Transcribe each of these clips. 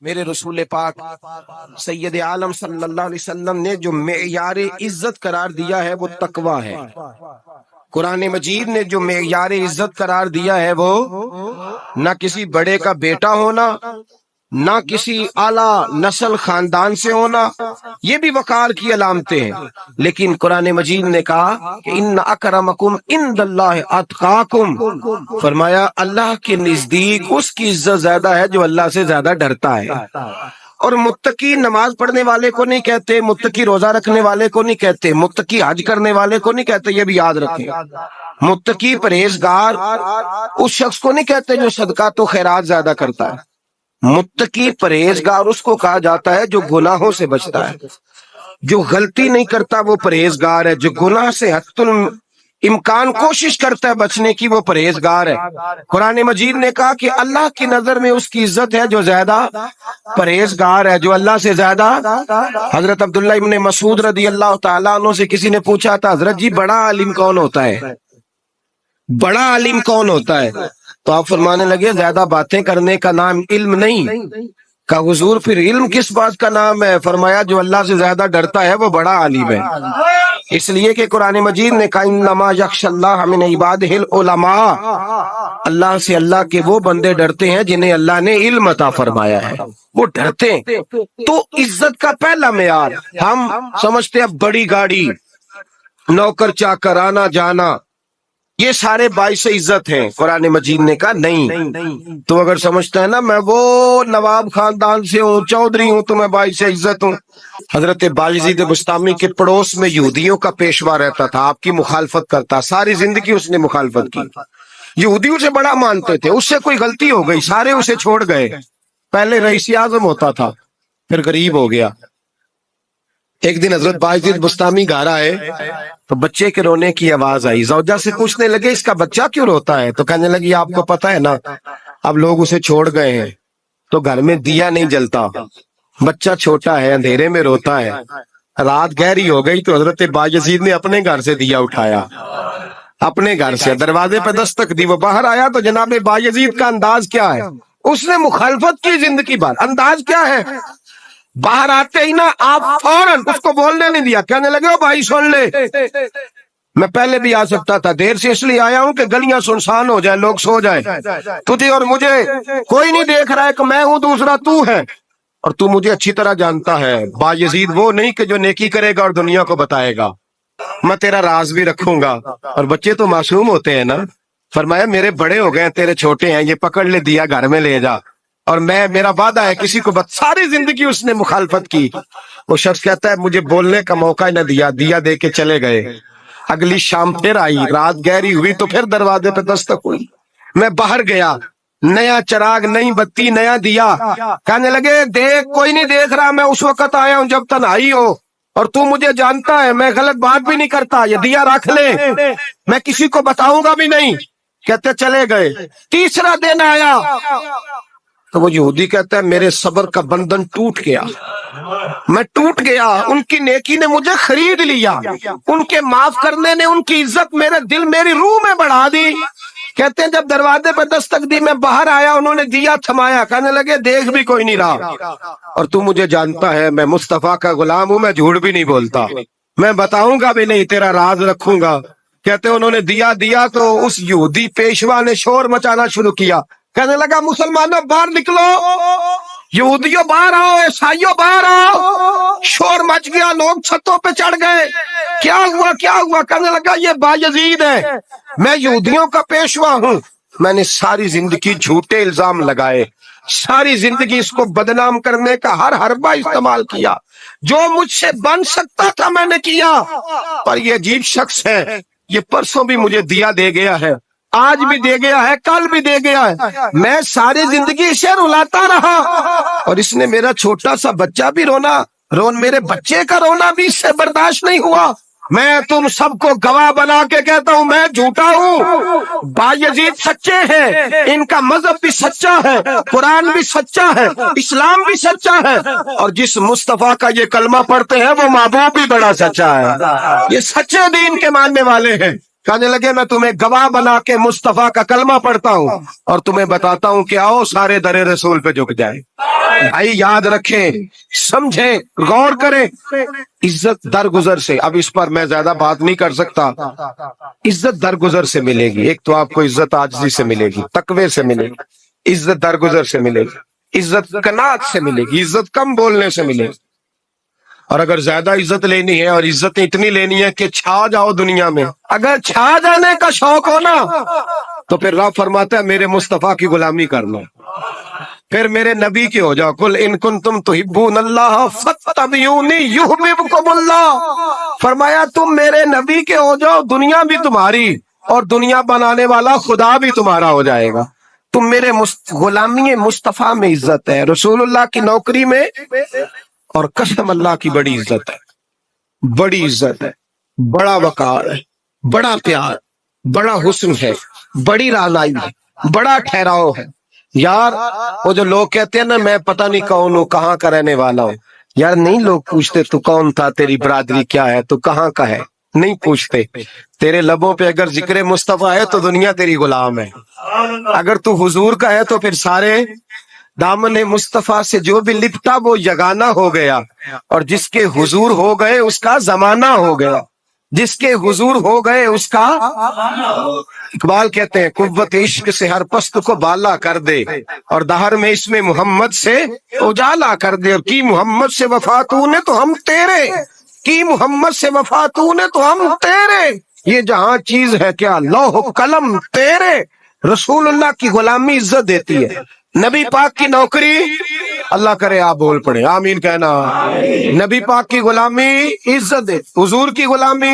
میرے رسول پاک سید عالم صلی اللہ علیہ وسلم نے جو معیار عزت قرار دیا ہے وہ تقوی ہے۔ قرآن مجید نے جو معیار عزت قرار دیا ہے وہ نہ کسی بڑے کا بیٹا ہونا، نہ کسی اعلیٰ نسل خاندان سے ہونا، یہ بھی وقار کی علامتیں ہیں، لیکن قرآن مجید نے کہا کہ ان اکرمکم عند اللہ اتقاکم، فرمایا اللہ کے نزدیک اس کی عزت زیادہ ہے جو اللہ سے زیادہ ڈرتا ہے۔ اور متقی نماز پڑھنے والے کو نہیں کہتے، متقی روزہ رکھنے والے کو نہیں کہتے، متقی حج کرنے والے کو نہیں کہتے، یہ بھی یاد رکھیں۔ متقی پرہیزگار اس شخص کو نہیں کہتے جو صدقات و خیرات زیادہ کرتا ہے، متقی پرہیزگار اس کو کہا جاتا ہے جو گناہوں سے بچتا ہے، جو غلطی نہیں کرتا وہ پرہیزگار ہے، جو گناہ سے حد الامکان کوشش کرتا ہے بچنے کی وہ پرہیزگار ہے۔ قرآن مجید نے کہا کہ اللہ کی نظر میں اس کی عزت ہے جو زیادہ پرہیزگار ہے، جو اللہ سے زیادہ۔ حضرت عبداللہ ابن مسعود رضی اللہ تعالیٰ عنہ سے کسی نے پوچھا تھا حضرت جی بڑا عالم کون ہوتا ہے، بڑا عالم کون ہوتا ہے؟ تو آپ فرمانے لگے زیادہ باتیں کرنے کا نام علم نہیں۔ کہا حضور پھر علم کس بات کا نام ہے؟ فرمایا جو اللہ سے زیادہ ڈرتا ہے وہ بڑا عالم ہے، اس لیے کہ قرآن مجید نے کہا انما یخشی اللہ من عبادہ العلماء، اللہ سے اللہ کے وہ بندے ڈرتے ہیں جنہیں اللہ نے علم عطا فرمایا ہے، وہ ڈرتے ہیں۔ تو عزت کا پہلا معیار، ہم سمجھتے ہیں بڑی گاڑی، نوکر چاکر، آنا جانا، یہ سارے باعث عزت ہیں۔ قرآن مجید نے کہا نہیں، تو اگر سمجھتا ہے نا میں وہ نواب خاندان سے ہوں، چودھری ہوں، تو میں باعث عزت ہوں۔ حضرت بایزید بسطامی کے پڑوس میں یہودیوں کا پیشوا رہتا تھا، آپ کی مخالفت کرتا، ساری زندگی اس نے مخالفت کی، یہودی اسے بڑا مانتے تھے، اس سے کوئی غلطی ہو گئی سارے اسے چھوڑ گئے، پہلے رئیس اعظم ہوتا تھا پھر غریب ہو گیا۔ ایک دن حضرت بایزید بسطامی گھر آئے تو بچے کے رونے کی آواز آئی، زوجہ سے پوچھنے لگے اس کا بچہ کیوں روتا ہے؟ تو کہنے لگی آپ کو پتہ ہے نا اب لوگ اسے چھوڑ گئے ہیں تو گھر میں دیا نہیں جلتا، بچہ چھوٹا ہے اندھیرے میں روتا ہے، رات گہری ہو گئی تو حضرت بایزید نے اپنے گھر سے دیا اٹھایا، اپنے گھر سے دروازے پہ دستک دی، وہ باہر آیا تو جناب بایزید کا انداز کیا ہے؟ اس نے مخالفت کی زندگی بھر، انداز کیا ہے؟ باہر آتے ہی نا آپ فوراً اس کو بولنے نہیں دیا، کہنے لگے او بھائی سن لے، میں پہلے بھی آ سکتا تھا، دیر سے اس لیے آیا ہوں کہ گلیاں سنسان ہو جائیں، لوگ سو جائیں، تجھے اور مجھے کوئی نہیں دیکھ رہا ہے کہ میں ہوں دوسرا تو ہے، اور تو مجھے اچھی طرح جانتا ہے بایزید وہ نہیں کہ جو نیکی کرے گا اور دنیا کو بتائے گا، میں تیرا راز بھی رکھوں گا، اور بچے تو معصوم ہوتے ہیں نا، فرمایا میرے بڑے ہو گئے تیرے چھوٹے ہیں، یہ پکڑ لے دیا گھر میں لے جا، اور میرا وعدہ ہے کسی کو ساری زندگی اس نے مخالفت کی۔ وہ شخص کہتا ہے مجھے بولنے کا موقع ہی نہ دیا، دیا دے کے چلے گئے۔ اگلی شام پھر آئی، رات گہری ہوئی تو پھر دروازے پہ دستک ہوئی، میں باہر گیا، نیا چراغ، نئی بتی، نیا دیا، کہنے لگے دیکھ کوئی نہیں دیکھ رہا، میں اس وقت آیا ہوں جب تنہائی ہو، اور تو مجھے جانتا ہے میں غلط بات بھی نہیں کرتا، یہ دیا رکھ لے، میں کسی کو بتاؤں گا بھی نہیں۔ کہتے چلے گئے۔ تیسرا دن آیا تو وہ یہودی کہتا ہے میرے صبر کا بندھن ٹوٹ گیا، میں ٹوٹ گیا، ان کی نیکی نے مجھے خرید لیا، ان کے معاف کرنے نے ان کی عزت میرے دل میری روح میں بڑھا دی۔ کہتے ہیں جب دروازے پہ دستک دی میں باہر آیا، انہوں نے دیا تھمایا، کہنے لگے دیکھ بھی کوئی نہیں رہا، اور تو مجھے جانتا ہے میں مصطفیٰ کا غلام ہوں، میں جھوٹ بھی نہیں بولتا، میں بتاؤں گا بھی نہیں، تیرا راز رکھوں گا۔ کہتے ہیں انہوں نے دیا تو اس یہودی پیشوا نے شور مچانا شروع کیا، کہنے لگا مسلمانوں باہر نکلو، یہودیوں باہر آؤ، عیسائیوں باہر آؤ، شور مچ گیا، لوگ چھتوں پہ چڑھ گئے، کیا ہوا کیا ہوا؟ کہنے لگا یہ بایزید ہے، میں یہودیوں کا پیشوا ہوں، میں نے ساری زندگی جھوٹے الزام لگائے، ساری زندگی اس کو بدنام کرنے کا ہر حربہ استعمال کیا، جو مجھ سے بن سکتا تھا میں نے کیا، پر یہ عجیب شخص ہے، یہ پرسوں بھی مجھے دیا دے گیا ہے، آج بھی دے گیا ہے، کل بھی دے گیا ہے، میں ساری زندگی اسے رلاتا رہا، اور اس نے میرا چھوٹا سا بچہ بھی میرے بچے کا رونا بھی اس سے برداشت نہیں ہوا۔ میں تم سب کو گواہ بنا کے کہتا ہوں میں جھوٹا ہوں، بایزید سچے ہیں، ان کا مذہب بھی سچا ہے، قرآن بھی سچا ہے، اسلام بھی سچا ہے، اور جس مصطفیٰ کا یہ کلمہ پڑھتے ہیں وہ محبوب بھی بڑا سچا ہے، یہ سچے دین کے ماننے والے ہیں۔ کہنے لگے میں تمہیں گواہ بنا کے مصطفیٰ کا کلمہ پڑھتا ہوں اور تمہیں بتاتا ہوں کہ آؤ سارے در رسول پہ جھک جائیں۔ بھائی یاد رکھیں، سمجھیں، غور کریں، عزت درگزر سے، اب اس پر میں زیادہ بات نہیں کر سکتا، عزت درگزر سے ملے گی۔ ایک تو آپ کو عزت عاجزی سے ملے گی، تقوی سے ملے گی، عزت درگزر سے ملے گی، عزت قناعت سے ملے گی، عزت کم بولنے سے ملے گی۔ اور اگر زیادہ عزت لینی ہے اور عزت اتنی لینی ہے کہ چھا جاؤ دنیا میں، اگر چھا جانے کا شوق ہو نا تو پھر رب فرماتا ہے میرے مصطفیٰ کی غلامی کر لو، پھر میرے نبی کی ہو جاؤ۔ قل ان کنتم تحبون اللہ فاتبعونی یحببکم اللہ، فرمایا تم میرے نبی کے ہو جاؤ، دنیا بھی تمہاری اور دنیا بنانے والا خدا بھی تمہارا ہو جائے گا۔ تم میرے غلامی مصطفیٰ میں عزت ہے، رسول اللہ کی نوکری میں، اور قسم اللہ کی بڑی عزت ہے، بڑی عزت ہے، بڑا وقار ہے، بڑا پیار، بڑا حسن ہے، بڑی رعنائی ہے، بڑا ٹھہراؤ ہے۔ یار وہ جو لوگ کہتے ہیں نا میں پتہ نہیں کون ہوں، کہاں کا رہنے والا ہوں، یار نہیں لوگ پوچھتے تو کون تھا، تیری برادری کیا ہے، تو کہاں کا ہے، نہیں پوچھتے۔ تیرے لبوں پہ اگر ذکر مصطفیٰ ہے تو دنیا تیری غلام ہے، اگر تو حضور کا ہے تو پھر سارے دامن مصطفیٰ سے جو بھی لپٹا وہ یگانہ ہو گیا، اور جس کے حضور ہو گئے اس کا زمانہ ہو گیا، جس کے حضور ہو گئے اس کا، اقبال کہتے ہیں قوت عشق سے ہر پست کو بالا کر دے اور دہر میں اس میں محمد سے اجالا کر دے، اور کی محمد سے وفا تو نے تو ہم تیرے، کی محمد سے وفا تو نے تو ہم تیرے، یہ جہاں چیز ہے کیا لوح و قلم تیرے۔ رسول اللہ کی غلامی عزت دیتی ہے، نبی پاک کی نوکری، اللہ کرے آپ بول پڑے آمین کہنا، نبی پاک کی غلامی عزت دے، حضور کی غلامی۔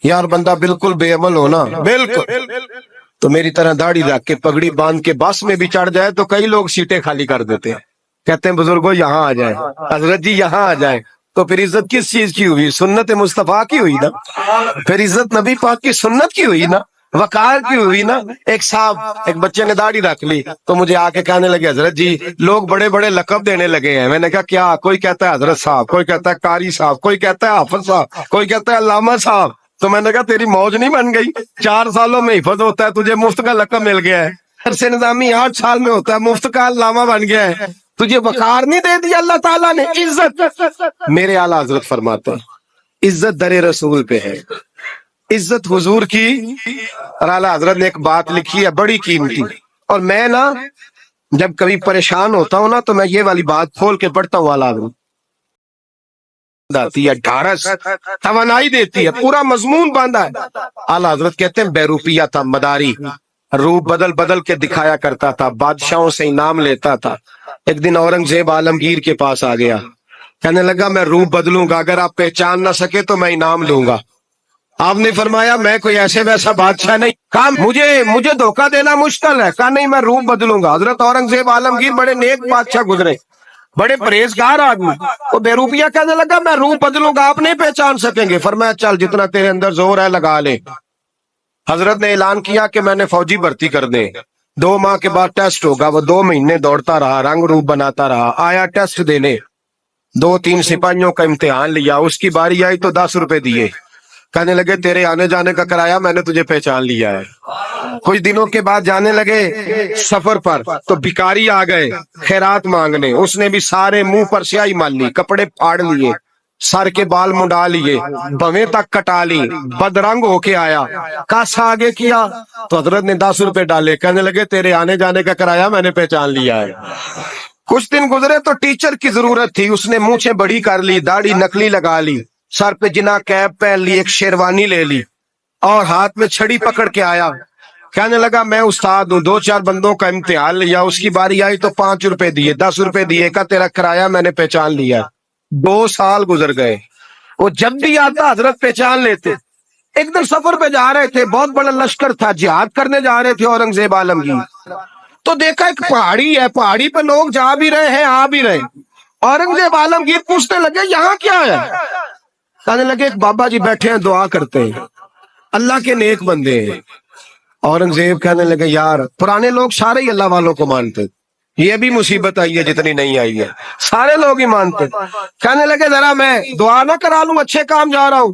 یار بندہ بالکل بے عمل ہونا، بالکل تو میری طرح داڑھی رکھ کے پگڑی باندھ کے بس میں بھی چڑھ جائے تو کئی لوگ سیٹیں خالی کر دیتے ہیں، کہتے ہیں بزرگوں یہاں آ جائیں، حضرت جی یہاں آ جائیں، تو پھر عزت کس چیز کی ہوئی؟ سنت مصطفیٰ کی ہوئی نا، پھر عزت نبی پاک کی سنت کی ہوئی نا، وقار کی ہوئی نا۔ ایک صاحب، ایک بچے نے داڑھی رکھ لی تو مجھے آ کے کہنے لگے حضرت جی لوگ بڑے بڑے لقب دینے لگے ہیں۔ میں نے کہا کیا؟ کوئی کہتا ہے حضرت صاحب، کوئی کہتا ہے قاری صاحب، کوئی کہتا ہے حافظ صاحب، کوئی کہتا ہے علامہ صاحب۔ تو میں نے کہا تیری موج نہیں بن گئی، 4 سالوں میں حفظ ہوتا ہے، تجھے مفت کا لقب مل گیا ہے، عرص نظامی 8 سال میں ہوتا ہے، مفت کا علامہ بن گیا ہے، تجھے وقار نہیں دے دیا اللہ تعالیٰ نے، عزت۔ میرے اعلیٰ حضرت فرماتے ہیں عزت در رسول پہ ہے، عزت حضور کی۔ اور اعلیٰ حضرت نے ایک بات لکھی ہے بڑی قیمتی، اور میں نا جب کبھی پریشان ہوتا ہوں نا تو میں یہ والی بات کھول کے پڑھتا ہوں، اعلیٰ حضرت آتی ہے، ڈھارس توانائی دیتی ہے، پورا مضمون باندھا ہے۔ اعلیٰ حضرت کہتے ہیں بیروپیہ تھا مداری، روپ بدل بدل کے دکھایا کرتا تھا، بادشاہوں سے انعام لیتا تھا۔ ایک دن اورنگزیب عالمگیر کے پاس آ گیا، کہنے لگا میں روپ بدلوں گا، اگر آپ پہچان نہ سکے تو میں انعام لوں گا۔ آپ نے فرمایا میں کوئی ایسے ویسا بادشاہ نہیں، کہا مجھے دھوکہ دینا مشکل ہے، کہا نہیں میں روپ بدلوں گا۔ حضرت اورنگزیب عالمگیر بڑے نیک بادشاہ گزرے، بڑے پرہیزگار آدمی، وہ بیروپیہ کہنے لگا میں روپ بدلوں گا، آپ نہیں پہچان سکیں گے۔ فرمایا چل جتنا تیرے اندر زور ہے لگا لے۔ حضرت نے اعلان کیا کہ میں نے فوجی بھرتی کر دیں، 2 ماہ کے بعد ٹیسٹ ہوگا۔ وہ 2 مہینے دوڑتا رہا، رنگ روپ بناتا رہا، آیا ٹیسٹ دینے، 2-3 سپاہیوں کا امتحان لیا، اس کی باری آئی تو 10 روپے دیے، کہنے لگے تیرے آنے جانے کا کرایہ میں نے تجھے پہچان لیا ہے۔ کچھ دنوں کے بعد جانے لگے سفر پر تو بھکاری آ گئے خیرات مانگنے، اس نے بھی سارے منہ پر سیاہی مال لی، کپڑے پھاڑ لیے، سر کے بال منڈا لیے، بویں تک کٹا لی، بدرنگ ہو کے آیا، کاسا آگے کیا تو حضرت نے 10 روپے ڈالے، کہنے لگے تیرے آنے جانے کا کرایہ میں نے پہچان لیا ہے۔ کچھ دن گزرے تو ٹیچر کی ضرورت تھی، اس نے مونچھیں بڑی کر لی، داڑھی نکلی لگا لی، سر پہ جنا کیپ پہن لی، ایک شیروانی لے لی اور ہاتھ میں چھڑی پکڑ کے آیا، کہنے لگا میں استاد ہوں، 2-4 بندوں کا امتحان لیا، اس کی باری آئی تو 5 روپے دیے، 10 روپے دیے، کا تیرا کرایہ میں نے پہچان لیا۔ 2 سال گزر گئے، وہ جب بھی آتا حضرت پہچان لیتے۔ ایک دن سفر پہ جا رہے تھے، بہت بڑا لشکر تھا، جہاد کرنے جا رہے تھے اورنگزیب عالمگیر، تو دیکھا ایک پہاڑی ہے، پہاڑی پہ لوگ جا بھی رہے ہیں آ بھی رہے۔ اورنگزیب عالمگیر پوچھنے لگے یہاں کیا ہے؟ کہنے لگے ایک بابا جی بیٹھے ہیں دعا کرتے ہیں، اللہ کے نیک بندے ہیں۔ اورنگزیب کہنے لگے یار پرانے لوگ سارے ہی اللہ والوں کو مانتے، یہ بھی مصیبت آئی ہے جتنی نہیں آئی ہے، سارے لوگ ہی مانتے۔ کہنے لگے ذرا میں دعا نہ کرا لوں، اچھے کام جا رہا ہوں۔